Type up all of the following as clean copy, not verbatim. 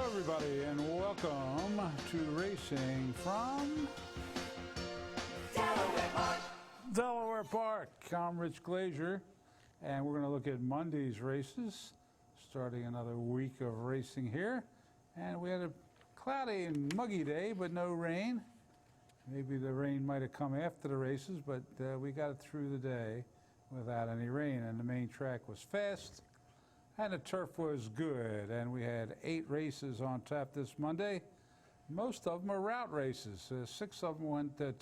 everybody, and welcome to racing from Delaware Park. I'm Rich Glazier, and we're going to look at Monday's races, starting another week of racing here. And we had a cloudy and muggy day, but no rain. Maybe the rain might have come after the races, but we got it through the day without any rain, and the main track was fast. And the turf was good, and we had 8 races on tap this Monday. Most of them are route races. 6 of them went the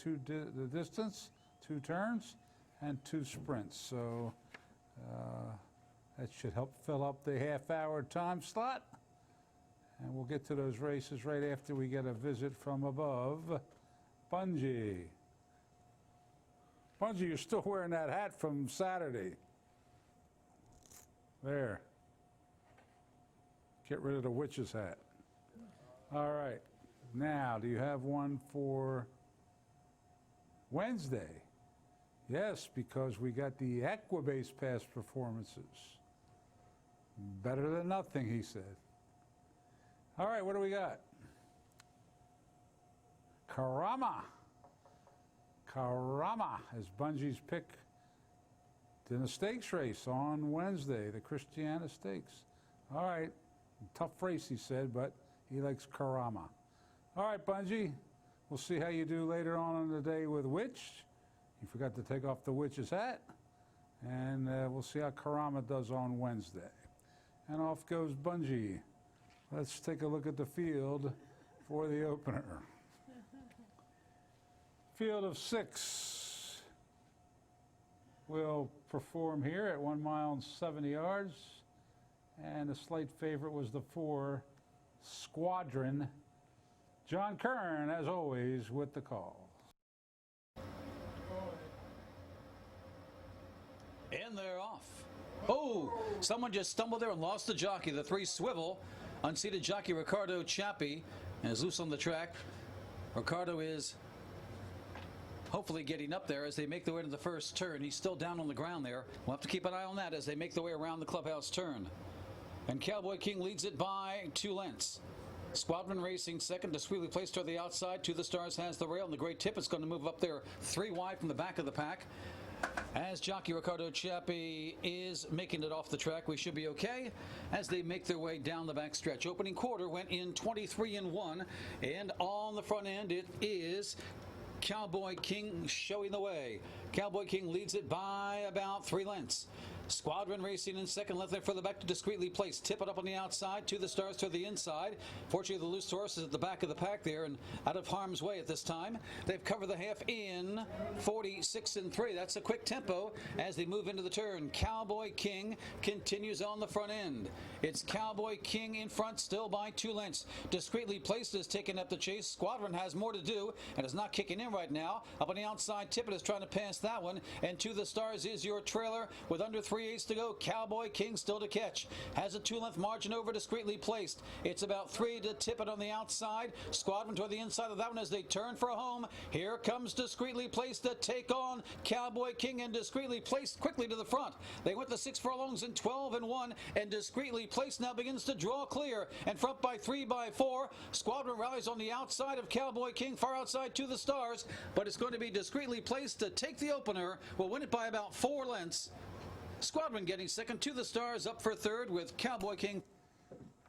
distance, 2 turns, and 2 sprints. So that should help fill up the half-hour time slot. And we'll get to those races right after we get a visit from above. Bungie. Bungie, you're still wearing that hat from Saturday. There. Get rid of the witch's hat. All right. Now, do you have one for Wednesday? Yes, because we got the Equibase past performances. Better than nothing, he said. All right, what do we got? Karama. Karama is Bungie's pick in the stakes race on Wednesday, the Christiana Stakes. All right. Tough race, he said, but he likes Karama. All right, Bungie, we'll see how you do later on in the day with Witch. You forgot to take off the witch's hat. And we'll see how Karama does on Wednesday. And off goes Bungie. Let's take a look at the field for the opener. Field of 6 will perform here at 1 mile and 70 yards. And the slight favorite was the 4, Squadron. John Kern, as always, with the call. And they're off. Oh, someone just stumbled there and lost the jockey. The 3 Swivel. Unseated jockey Ricardo Chappie is loose on the track. Ricardo is hopefully getting up there as they make their way to the first turn. He's still down on the ground there. We'll have to keep an eye on that as they make their way around the clubhouse turn. And Cowboy King leads it by 2 lengths. Squadron Racing second, discreetly placed to the outside. To the Stars has the rail, and the Great Tip is going to move up there 3 wide from the back of the pack. As jockey Ricardo Chappie is making it off the track, we should be okay as they make their way down the back stretch. Opening quarter went in 23-1, and on the front end it is Cowboy King showing the way. Cowboy King leads it by about 3 lengths. Squadron Racing in second, left there further back to discreetly placed. Tip it up on the outside, To the Stars to the inside. Fortunately, the loose horse is at the back of the pack there and out of harm's way at this time. They've covered the half in 46-3. That's a quick tempo as they move into the turn. Cowboy King continues on the front end. It's Cowboy King in front, still by 2 lengths. Discreetly placed is taking up the chase. Squadron has more to do and is not kicking in right now. Up on the outside, Tippett is trying to pass that one. And To the Stars is your trailer with under 3/8 to go. Cowboy King still to catch. Has a 2-length margin over discreetly placed. It's about 3 to Tippett on the outside. Squadron toward the inside of that one as they turn for a home. Here comes discreetly placed to take on Cowboy King, and discreetly placed quickly to the front. They went the 6 furlongs in 12-1, and discreetly placed now begins to draw clear and front by 3 by 4. Squadron rallies on the outside of Cowboy King, far outside To the Stars, but it's going to be discreetly placed to take the opener. Will win it by about 4 lengths. Squadron getting second, To the Stars up for third with Cowboy King.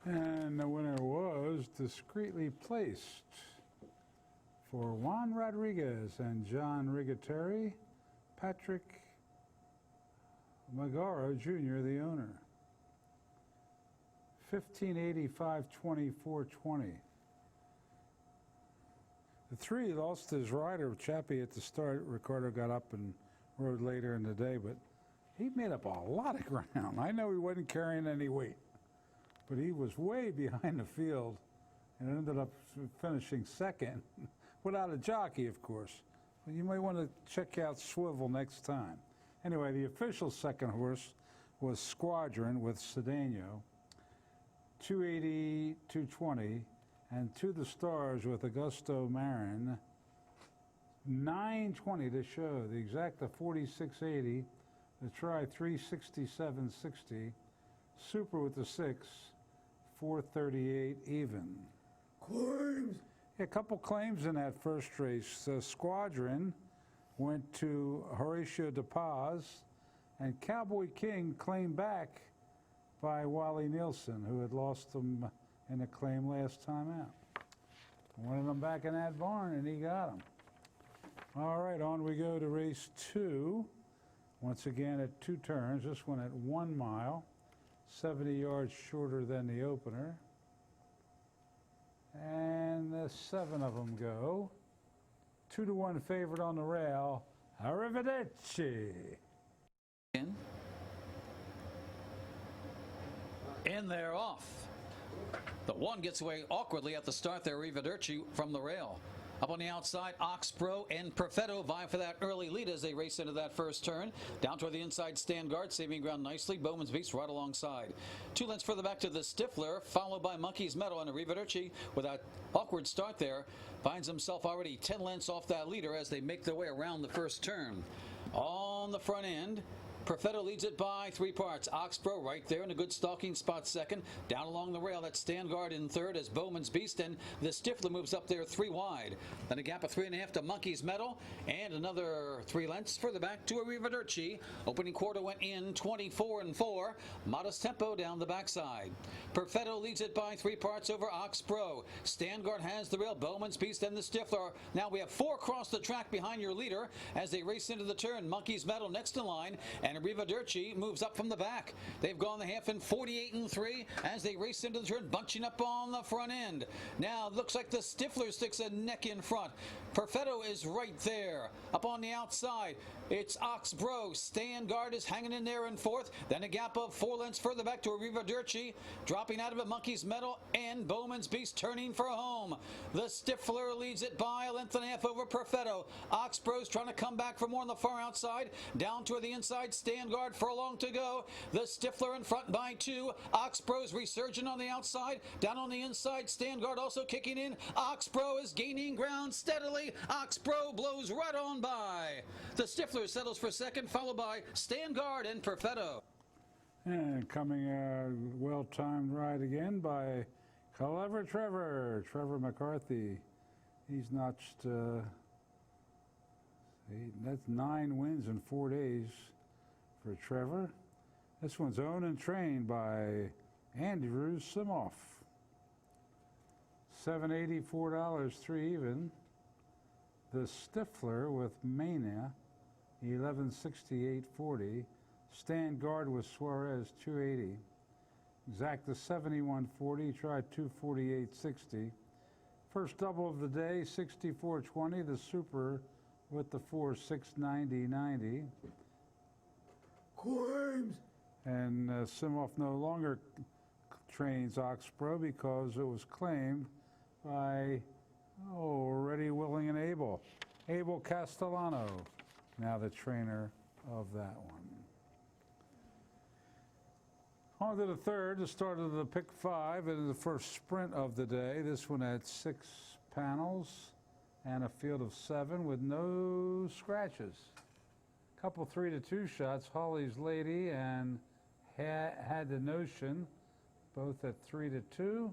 And the winner was discreetly placed for Juan Rodriguez and John Rigateri. Patrick Magaro Jr., the owner. 1585-24-20. The 3 lost his rider, Chappie, at the start. Ricardo got up and rode later in the day, but he made up a lot of ground. I know he wasn't carrying any weight, but he was way behind the field and ended up finishing second without a jockey, of course. But you might want to check out Swivel next time. Anyway, the official second horse was Squadron with Cedeno, 280-220, and To the Stars with Augusto Marin, 920 to show. The exacta 46.80. The try 367.60. Super with the 6, 438 even. Claims. A couple claims in that first race. Squadron went to Horatio de Paz, and Cowboy King claimed back by Wally Nielsen, who had lost them in a claim last time out. Wanted them back in that barn, and he got them. All right, on we go to race 2. Once again at 2 turns. This one at 1 mile, 70 yards shorter than the opener. And 7 of them go. 2-1 favorite on the rail. Arrivederci. In there, off. The one gets away awkwardly at the start there, Arrivederci from the rail. Up on the outside, Oxbro and Perfetto vie for that early lead as they race into that first turn. Down toward the inside, Stand Guard, saving ground nicely. Bowman's Beast right alongside. 2 lengths further back to the Stifler, followed by Monkey's Meadow, and Arrivederci with that awkward start there finds himself already 10 lengths off that leader as they make their way around the first turn. On the front end, Perfetto leads it by 3 parts. Oxbro right there in a good stalking spot second. Down along the rail, that's Stand Guard in third as Bowman's Beast, and the Stifler moves up there 3 wide. Then a gap of 3.5 to Monkey's Meadow, and another 3 lengths further back to Arrivederci. Opening quarter went in 24-4. Modest tempo down the backside. Perfetto leads it by 3 parts over Oxbro. Stand Guard has the rail. Bowman's Beast and the Stifler. Now we have 4 across the track behind your leader as they race into the turn. Monkey's Meadow next in line, and Arrivederci moves up from the back. They've gone the half in 48-3 as they race into the turn, bunching up on the front end. Now, looks like the Stifler sticks a neck in front. Perfetto is right there. Up on the outside, it's Oxbro. Stand Guard is hanging in there in fourth. Then a gap of 4 lengths further back to Arrivederci. Dropping out of it, Monkey's Meadow and Bowman's Beast turning for home. The Stifler leads it by 1.5 over Perfetto. Oxbro's trying to come back for more on the far outside. Down toward the inside, Stand Guard furlong to go. The Stifler in front by 2. Oxbro's resurgent on the outside. Down on the inside, Stand Guard also kicking in. Oxbro is gaining ground steadily. Oxbro blows right on by. The Stifler settles for second, followed by Stand Guard and Perfetto. And coming a well-timed ride again by Clover Trevor McCarthy. He's notched, that's 9 wins in 4 days for Trevor. This one's owned and trained by Andrew Simoff. $784, 3 even. The Stifler with Mania, 1168.40. Stand Guard with Suarez, 280. Exacta 71.40. Tried 248.60. First double of the day, 64.20. The Super with the 4, 690.90. Claims. And Simoff no longer trains Oxbro because it was claimed by Ready, Willing, and Able. Abel Castellano, now the trainer of that one. On to the third, the start of the pick 5 and the first sprint of the day. This one had 6 panels and a field of 7 with no scratches. Couple 3-2 shots, Holly's Lady and Had the Notion, both at 3-2.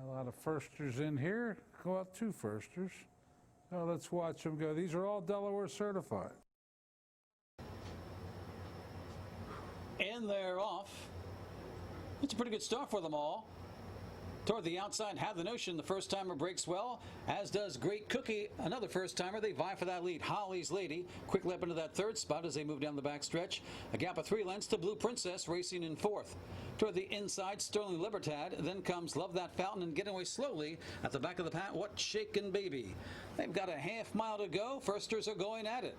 A lot of firsters in here. Go out 2 firsters. So let's watch them go. These are all Delaware certified. And they're off. It's a pretty good start for them all. Toward the outside, Have the Notion, the first-timer breaks well, as does Great Cookie, another first-timer. They vie for that lead. Holly's Lady, quick lap into that third spot as they move down the back stretch. A gap of 3 lengths to Blue Princess, racing in fourth. Toward the inside, Sterling Libertad. Then comes Love That Fountain, and getting away slowly at the back of the pack, What Shakin' Baby. They've got a half mile to go. Firsters are going at it.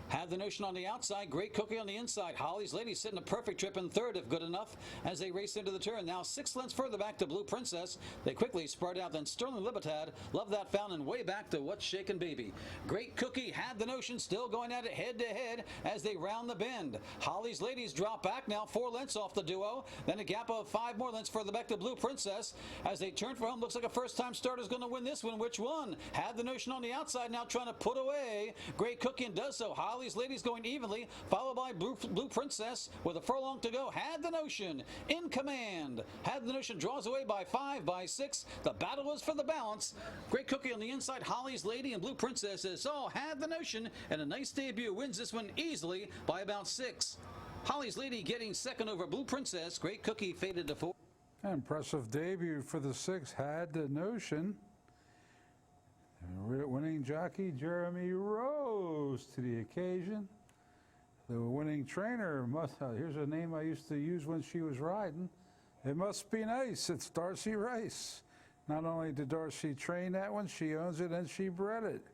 Have the Notion on the outside, Great Cookie on the inside. Holly's Lady sitting a perfect trip in third, if good enough, as they race into the turn. Now 6 lengths further back to Blue Princess. They quickly spread out, then Sterling Libertad, Love That Fountain, way back to What's Shakin' Baby. Great Cookie, Have the Notion, still going at it head-to-head as they round the bend. Holly's Ladies drop back, now 4 lengths off the duo. Then a gap of 5 more lengths further back to Blue Princess. As they turn for home, looks like a first-time starter's going to win this one. Which one? Have the Notion on the outside, now trying to put away Great Cookie, and does so. Holly Holly's Ladies going evenly, followed by Blue Princess with a furlong to go. Had the Notion in command. Had the Notion draws away by 5, by 6. The battle was for the balance. Great Cookie on the inside. Holly's Lady and Blue Princess is Had the Notion, and a nice debut wins this one easily by about 6. Holly's Lady getting second over Blue Princess. Great Cookie faded to 4. Impressive debut for the 6, Had the Notion. Winning jockey Jeremy rose to the occasion. The winning trainer here's a name I used to use when she was riding. It must be nice. It's Darcy Rice. Not only did Darcy train that one, she owns it and she bred it.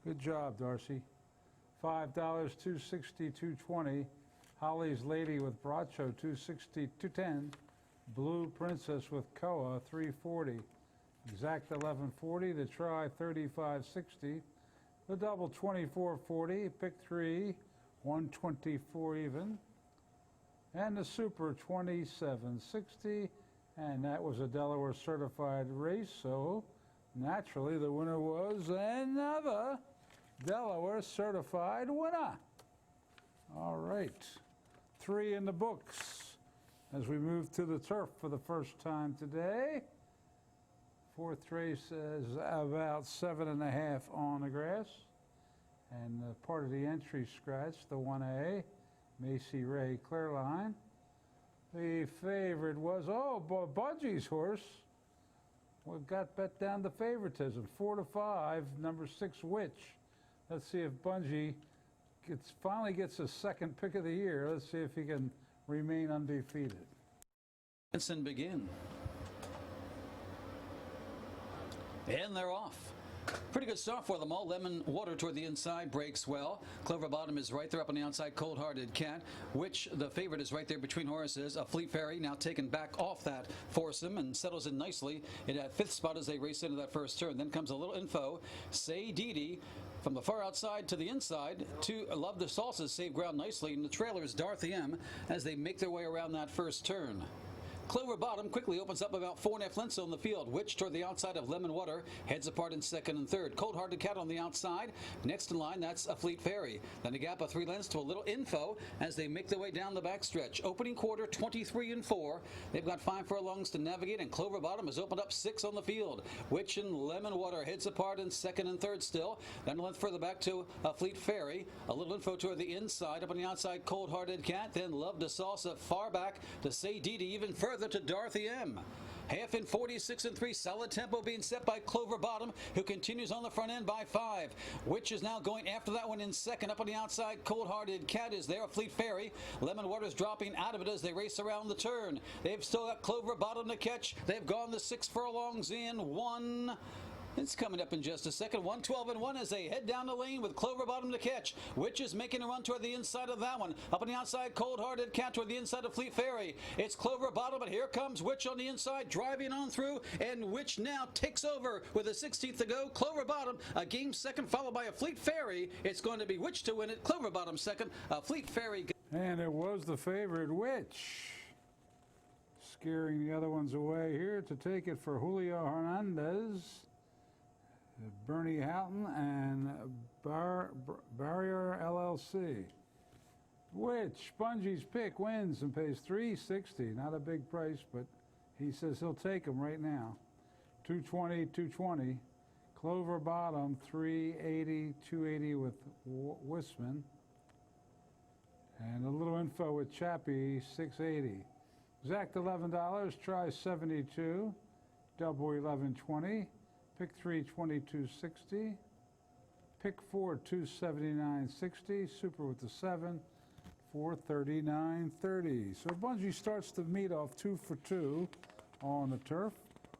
Good job, Darcy. $5, $2.60, $2.20. Holly's Lady with Bracho, $2.60, $2.10. Blue Princess with Koa, $3.40. Exact $11.40. The try, $35.60. The double, $24.40. Pick 3, $124 even. And the super, $27.60. And that was a Delaware certified race, so naturally the winner was another Delaware certified winner. All right, 3 in the books as we move to the turf for the first time today. 4th race is about 7.5 on the grass. And part of the entry scratch, the 1A, Macy Ray Clearline. The favorite was, Budgie's horse. We got bet down to favoritism, 4-5, number 6 Witch. Let's see if Bungie finally gets a second pick of the year. Let's see if he can remain undefeated. Benson begin. And they're off. Pretty good start for them all. Lemon Water toward the inside breaks well. Clover Bottom is right there up on the outside. Cold Hearted Cat, which the favorite is right there between horses. A Fleet Fairy now taken back off that foursome and settles in nicely in that 5th spot as they race into that first turn. Then comes a little info. Say Dee from the far outside to the inside. To Love the Salsas save ground nicely. And the trailer is Dorothy M as they make their way around that first turn. Clover Bottom quickly opens up about 4.5 lengths on the field. Witch toward the outside of Lemon Water heads apart in 2nd and 3rd. Cold Hearted Cat on the outside. Next in line, that's a Fleet Fairy. Then a gap of 3 lengths to a little info as they make their way down the backstretch. Opening quarter, 23 and 4. They've got 5 furlongs to navigate, and Clover Bottom has opened up 6 on the field. Witch and Lemon Water heads apart in 2nd and 3rd still. Then a length further back to a Fleet Fairy. A little info toward the inside. Up on the outside, Cold Hearted Cat. Then Love to Salsa far back to Say Dee even further to Dorothy M. Half in 46 and 3, solid tempo being set by Clover Bottom, who continues on the front end by 5. Witch is now going after that one in 2nd. Up on the outside, Cold Hearted Cat is there. A Fleet Fairy. Lemon Water's dropping out of it as they race around the turn. They've still got Clover Bottom to catch. They've gone the 6 furlongs in 1. It's coming up in just a second. 112 and 1 as they head down the lane with Clover Bottom to catch. Witch is making a run toward the inside of that one. Up on the outside, Cold Hearted Cat toward the inside of Fleet Fairy. It's Clover Bottom, but here comes Witch on the inside, driving on through, and Witch now takes over with a 16th to go. Clover Bottom, a game second, followed by a Fleet Fairy. It's going to be Witch to win it. Clover Bottom second, a Fleet Fairy. And it was the favorite Witch. Scaring the other ones away here to take it for Julio Hernandez. Bernie Houghton and Barrier LLC. Which Bungie's pick wins and pays $360. Not a big price, but he says he'll take them right now. $220, $220. Clover Bottom, $380, $280 with Whisman. And a little info with Chappie, $680. Exact $11, try 72. Double 1120. Pick 3, $22.60. Pick 4, $279.60. Super with the 7, $439.30. So Bungie starts the meet off 2 for 2 on the turf.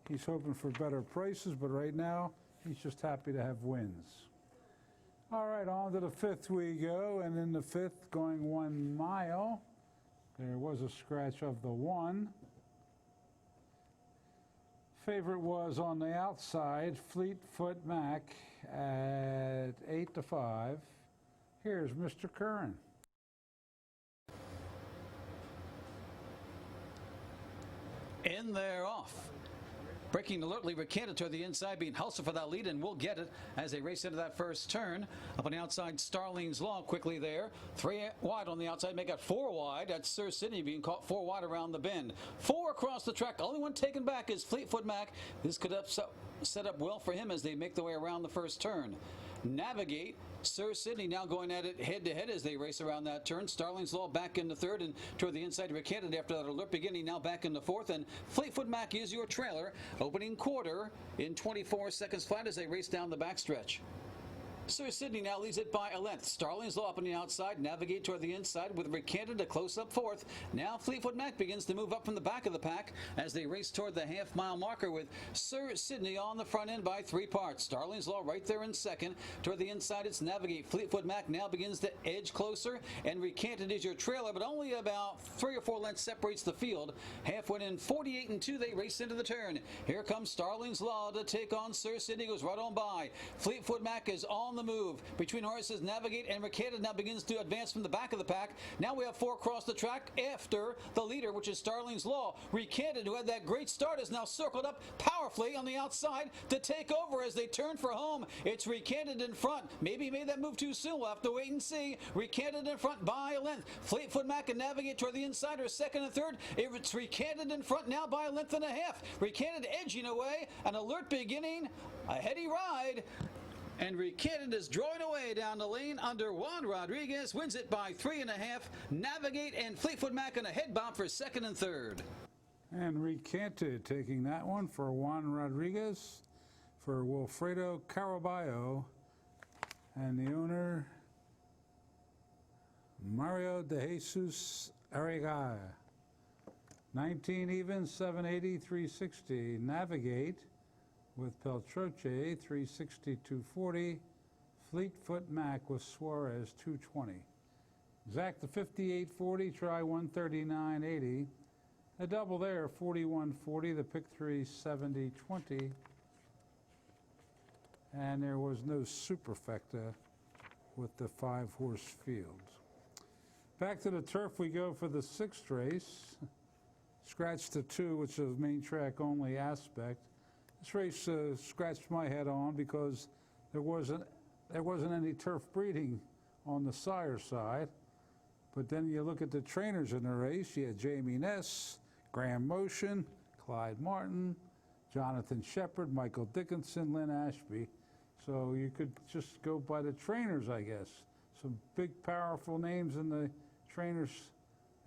He's hoping for better prices, but right now he's just happy to have wins. All right, on to the 5th we go, and in the 5th, going 1 mile, there was a scratch of the 1. Favorite was on the outside, Fleetfoot Mac at 8-5. Here's Mr. Curran. And they're off. Breaking alertly, recanted to the inside, being hustled for that lead, and will get it as they race into that first turn. Up on the outside, Starling's Law quickly there. 3 wide on the outside, make it 4 wide. That's Sir Sydney being caught 4 wide around the bend. 4 across the track. Only one taken back is Fleetfoot Mac. This could set up well for him as they make their way around the first turn. Navigate. Sir Sydney now going at it head-to-head as they race around that turn. Starling's Law back into third and toward the inside. Recanted after that alert beginning, now back into fourth. And Fleetfoot Mac is your trailer. Opening quarter in 24 seconds flat as they race down the backstretch. Sir Sydney now leads it by a length. Starling's Law up on the outside, Navigate toward the inside with Recanted a close-up fourth. Now Fleetfoot Mac begins to move up from the back of the pack as they race toward the half-mile marker with Sir Sydney on the front end by 3 parts. Starling's Law right there in second. Toward the inside, it's Navigate. Fleetfoot Mac now begins to edge closer, and Recanted is your trailer, but only about 3 or 4 lengths separates the field. Halfway in 48 and 2, they race into the turn. Here comes Starling's Law to take on Sir Sydney, goes right on by. Fleetfoot Mac is on the move. Between horses, Navigate and Recanted now begins to advance from the back of the pack. Now we have 4 across the track after the leader, which is Starling's Law. Recanted, who had that great start, is now circled up powerfully on the outside to take over as they turn for home. It's Recanted in front. Maybe he made that move too soon. We'll have to wait and see. Recanted in front by a length. Fleetfoot Mac and Navigate toward the inside are second and third. It's Recanted in front now by a length and a half. Recanted edging away. An alert beginning. A heady ride. And Recanted is drawing away down the lane under Juan Rodriguez. Wins it by 3.5. Navigate and Fleetfoot Mac on a head bomb for second and third. And Recanted taking that one for Juan Rodriguez, for Wilfredo Caraballo, and the owner, Mario de Jesus Arriaga. 19 even, 780, 360. Navigate with Peltroche, 360, 240. Fleetfoot Mac with Suarez, 220. Exact the 58.40, try 139.80. The double there, 41.40. The pick 3, 70.20. And there was no superfecta with the 5-horse field. Back to the turf we go for the 6th race. Scratch the 2, which is main track only aspect. This race scratched my head on because there wasn't any turf breeding on the sire side. But then you look at the trainers in the race. You had Jamie Ness, Graham Motion, Clyde Martin, Jonathan Shepard, Michael Dickinson, Lynn Ashby. So you could just go by the trainers, I guess. Some big, powerful names in the trainers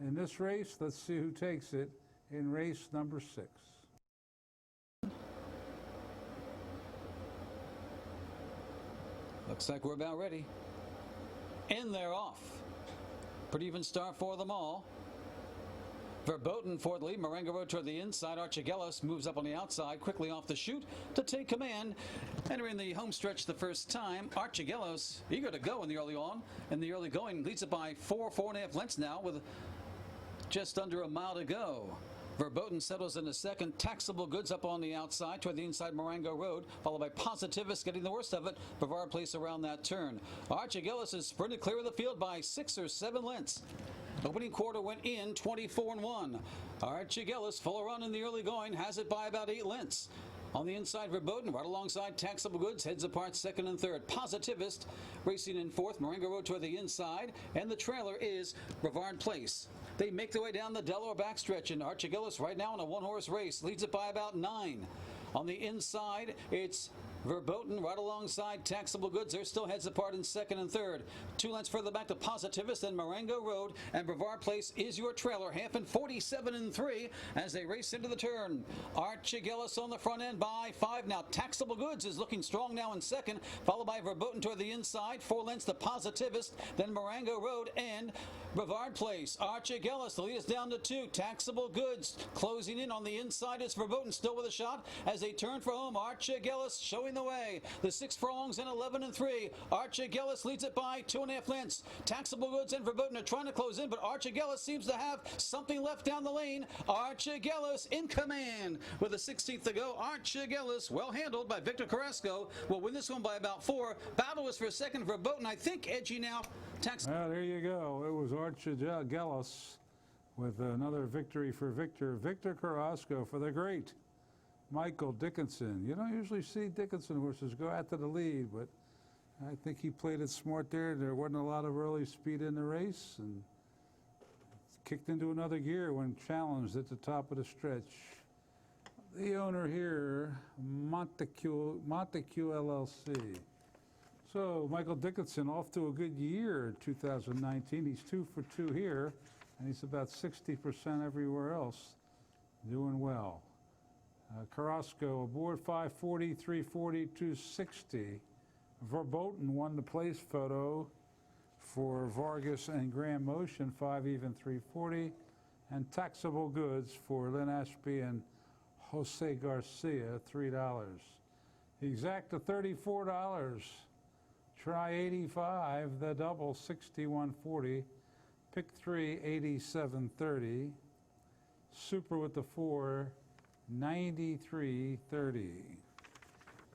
in this race. Let's see who takes it in race number 6. Looks like we're about ready. And they're off. Pretty even start for them all. Verboten for the lead. Marengo Road toward the inside. Archigellus moves up on the outside, quickly off the chute to take command. Entering the home stretch the first time. Archigellus eager to go in the early on. In the early going, leads it by 4.5 lengths now with just under a mile to go. Verboten settles in the second. Taxable Goods up on the outside toward the inside Marengo Road, followed by Positivist getting the worst of it. Brevard Place around that turn. Archigellus is sprinted clear of the field by 6 or 7 lengths. Opening quarter went in 24-1. Archigellus, full run in the early going, has it by about 8 lengths. On the inside, Verboten, right alongside Taxable Goods, heads apart second and third. Positivist racing in fourth. Marengo Road toward the inside, and the trailer is Brevard Place. They make their way down the Delaware backstretch, and Archigellus right now in a 1-horse race leads it by about 9. On the inside, it's Verboten right alongside Taxable Goods. They're still heads apart in second and third. 2 lengths further back to Positivist and Marengo Road, and Brevard Place is your trailer. Half in 47 and 3 as they race into the turn. Archigellus on the front end by 5 now. Taxable Goods is looking strong now in second, followed by Verboten toward the inside. 4 lengths to Positivist, then Marengo Road and Brevard Place. Archigellus, the lead is down to 2. Taxable Goods closing in on the inside. It's Verboten still with a shot as they turn for home. Archigellus showing the way. The 6 furlongs and 11 and 3. Archigellus leads it by 2.5 lengths. Taxable Goods and Verboten are trying to close in, but Archigellus seems to have something left down the lane. Archigellus in command with a 16th to go. Archigellus, well handled by Victor Carrasco, will win this one by about 4. Battle is for second. Verboten, I think, edging out. Well, there you go. It was Archigellus with another victory for Victor Carrasco for the great Michael Dickinson. You don't usually see Dickinson horses go out to the lead, but I think he played it smart there. There wasn't a lot of early speed in the race, and kicked into another gear when challenged at the top of the stretch. The owner here, Montague LLC. So Michael Dickinson off to a good year in 2019. He's 2 for 2 here, and he's about 60% everywhere else. Doing well. Carrasco aboard 540, 340, 260. Verboten won the place photo for Vargas and Graham Motion, 5 even, 340. And taxable goods for Lynn Ashby and Jose Garcia, $3. Exacta $34. Try 85, the double 61.40. Pick 3 87.30. Super with the 4 93.30.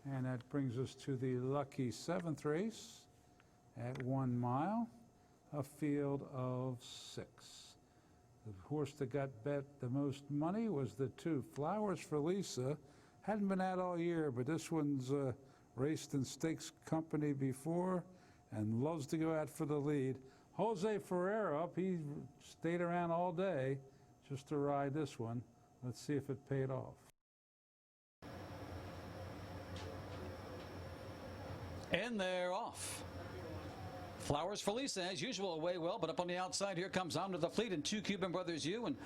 And that brings us to the lucky 7th race at 1 mile, a field of 6. The horse that got bet the most money was the 2 Flowers for Lisa. Hadn't been out all year, but this one's raced in stakes company before and loves to go out for the lead. Jose Ferreira up, he stayed around all day just to ride this one. Let's see if it paid off. And they're off. Flowers for Lisa, as usual, away well, but up on the outside, here comes Honor the Fleet and 2 Cuban Brothers U, and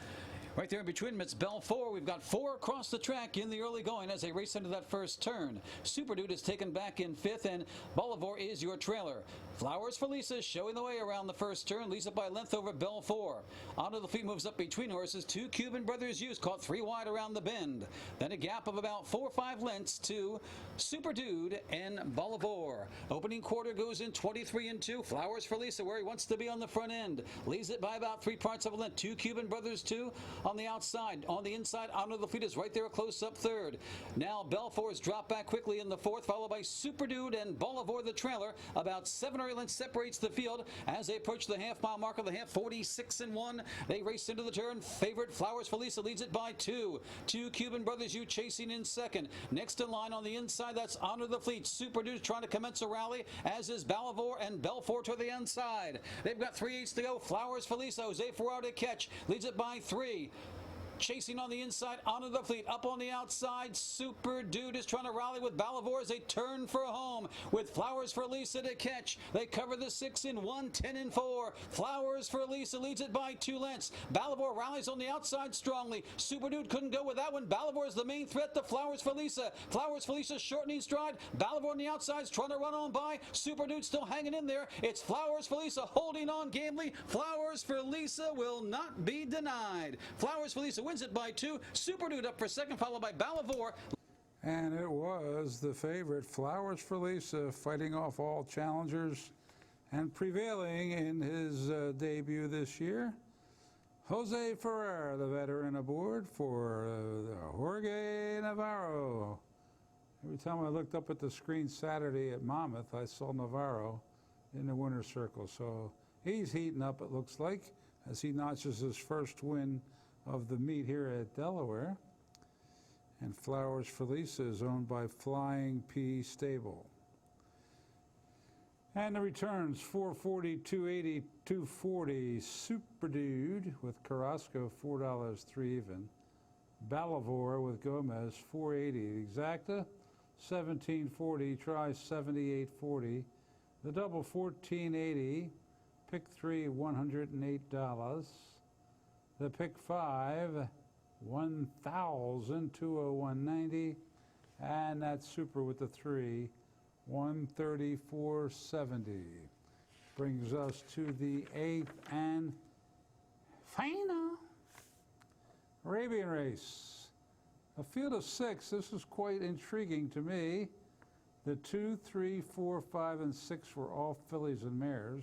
right there in between them, it's Bell 4. We've got 4 across the track in the early going as they race into that first turn. Super Dude is taken back in 5th, and Bolivar is your trailer. Flowers for Lisa showing the way around the first turn, leads up by length over Bell 4. Honor the Fleet moves up between horses. 2 Cuban Brothers U's caught 3 wide around the bend. Then a gap of about 4 or 5 lengths to Super Dude and Bolivar. Opening quarter goes in 23 and 2. Flowers for Lisa where he wants to be on the front end. Leads it by about 3 parts of a length. 2 Cuban Brothers 2 on the outside. On the inside, Honor the Fleet is right there, a close-up third. Now Bell 4 is dropped back quickly in the 4th, followed by Super Dude and Bolivar the trailer. About 7 or 8 lengths separates the field as they approach the half-mile mark of the half. 46 and 1. They race into the turn. Favorite Flowers for Lisa leads it by 2. 2 Cuban Brothers U chasing in second. Next in line on the inside, that's Honor the Fleet. Super Dude trying to commence a rally, as is Bolivar and Bell 4 to the inside. They've got 3/8 to go. Flowers for Lisa. Jose Ferraro to catch. Leads it by 3. Chasing on the inside, Honor the Fleet. Up on the outside, Super Dude is trying to rally with Bolivar as they turn for home with Flowers for Lisa to catch. They cover the 6 in 1, 10 and 4. Flowers for Lisa leads it by 2 lengths. Bolivar rallies on the outside strongly. Super Dude couldn't go with that one. Bolivar is the main threat to Flowers for Lisa. Flowers for Lisa shortening stride. Bolivar on the outside is trying to run on by. Super Dude still hanging in there. It's Flowers for Lisa holding on gamely. Flowers for Lisa will not be denied. Flowers for Lisa wins it by 2. Super Dude up for second, followed by Bolivar. And it was the favorite, Flowers for Lisa, fighting off all challengers and prevailing in his debut this year. Jose Ferrer, the veteran, aboard for Jorge Navarro. Every time I looked up at the screen Saturday at Monmouth, I saw Navarro in the winner's circle. So he's heating up, it looks like, as he notches his first win of the meet here at Delaware. And Flowers for Lisa is owned by Flying P Stable. And the returns, 440, 280, 240. Super Dude with Carrasco, $4, 3 even. Bolivar with Gomez, 480. Exacta, 1740. Try 7840. The double, 1480. Pick 3, $108. The pick 5, $1,201.90, and that's Super with the 3, $134.70. Brings us to the 8th and final Arabian race. A field of 6. This is quite intriguing to me. The 2, 3, 4, 5, and 6 were all fillies and mares.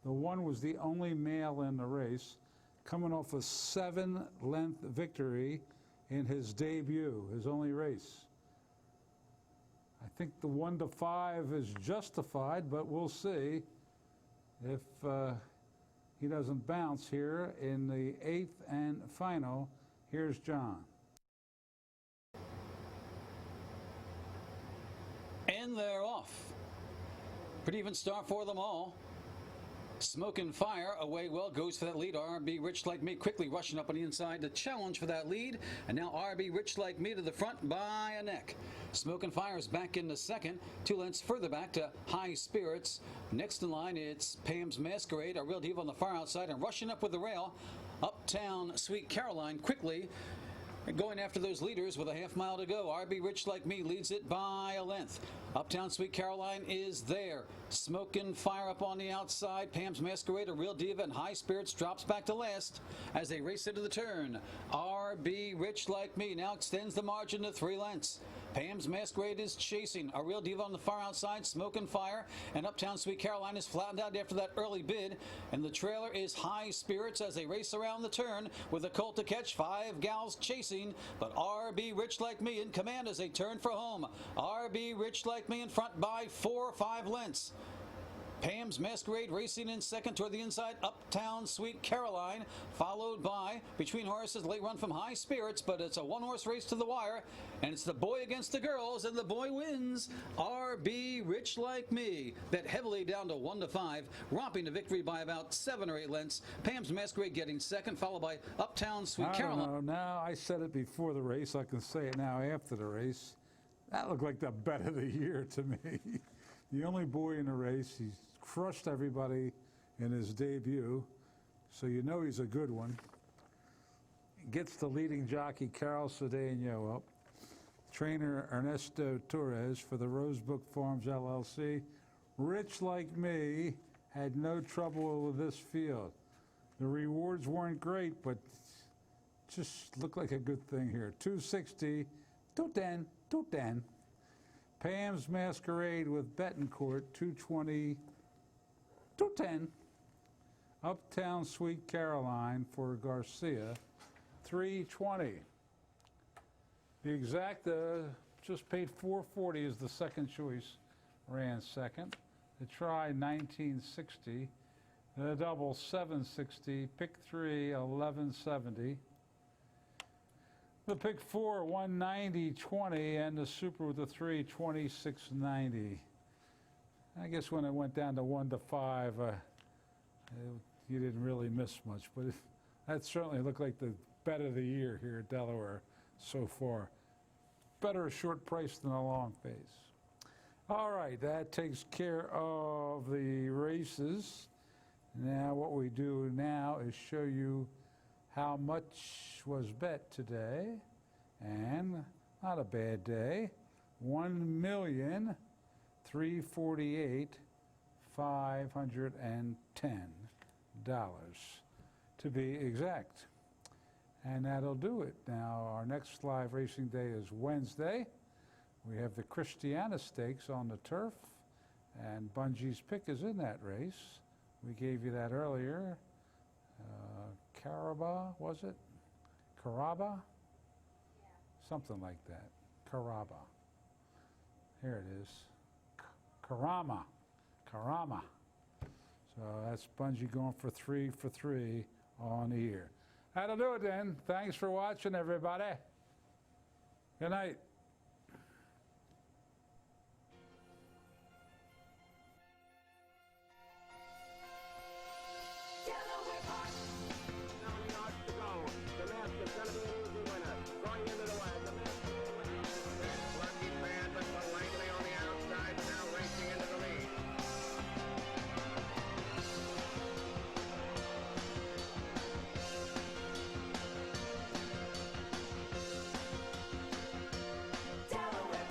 The 1 was the only male in the race, coming off a 7-length victory in his debut, his only race. I think the 1 to 5 is justified, but we'll see if he doesn't bounce here in the 8th and final. Here's John. And they're off. Pretty even start for them all. Smoke and Fire away well, goes for that lead. RB Rich Like Me quickly rushing up on the inside to challenge for that lead. And now RB Rich Like Me to the front by a neck. Smoke and Fire is back in the second. 2 lengths further back to High Spirits. Next in line, it's PAMS Masquerade, a real diva on the far outside and rushing up with the rail. Uptown Sweet Caroline quickly going after those leaders with a half mile to go. RB Rich Like Me leads it by a length. Uptown Sweet Caroline is there. Smoke and Fire up on the outside. PAMS Masquerade, a real diva, and High Spirits drops back to last as they race into the turn. RB Rich Like Me now extends the margin to 3 lengths. PAMS Masquerade is chasing. A real diva on the far outside. Smoke and Fire, and Uptown Sweet Caroline is flattened out after that early bid. And the trailer is High Spirits as they race around the turn with a colt to catch. 5 gals chasing, but RB Rich Like Me in command as they turn for home. RB Rich Like Me in front by 4 or 5 lengths. PAMS Masquerade racing in second toward the inside. Uptown Sweet Caroline, followed by Between Horses, late run from High Spirits, but it's a 1-horse race to the wire, and it's the boy against the girls, and the boy wins. RB Rich Like Me, bet heavily down to 1-5, romping to victory by about 7 or 8 lengths. PAMS Masquerade getting second, followed by Uptown Sweet Caroline. I don't know. Now, I said it before the race. I can say it now after the race. That looked like the bet of the year to me. The only boy in the race. He's crushed everybody in his debut, so you know he's a good one. Gets the leading jockey Carol Cedeno up. Trainer Ernesto Torres for the Rosebook Farms LLC. Rich Like Me had no trouble with this field. The rewards weren't great, but just looked like a good thing here. 260, 210, 210. PAMS Masquerade with Betancourt, 220, 210. Uptown Sweet Caroline for Garcia, 320. The exacta just paid $440 as the second choice, ran second. The try 1960, the double 760, pick 3 1170. The pick 4 190.20, and the super with the 3 26.90. I guess when it went down to 1-5, you didn't really miss much, but that certainly looked like the bet of the year here at Delaware so far. Better a short price than a long face. All right, that takes care of the races. Now what we do now is show you how much was bet today, and not a bad day. $1,348,510 to be exact. And that'll do it. Now, our next live racing day is Wednesday. We have the Christiana Stakes on the turf, and Bungie's pick is in that race. We gave you that earlier. Caraba, was it? Caraba? Yeah. Something like that. Caraba. Here it is. Karama. Karama. So that's Bungie going for 3 for 3 on the year. That'll do it then. Thanks for watching, everybody. Good night.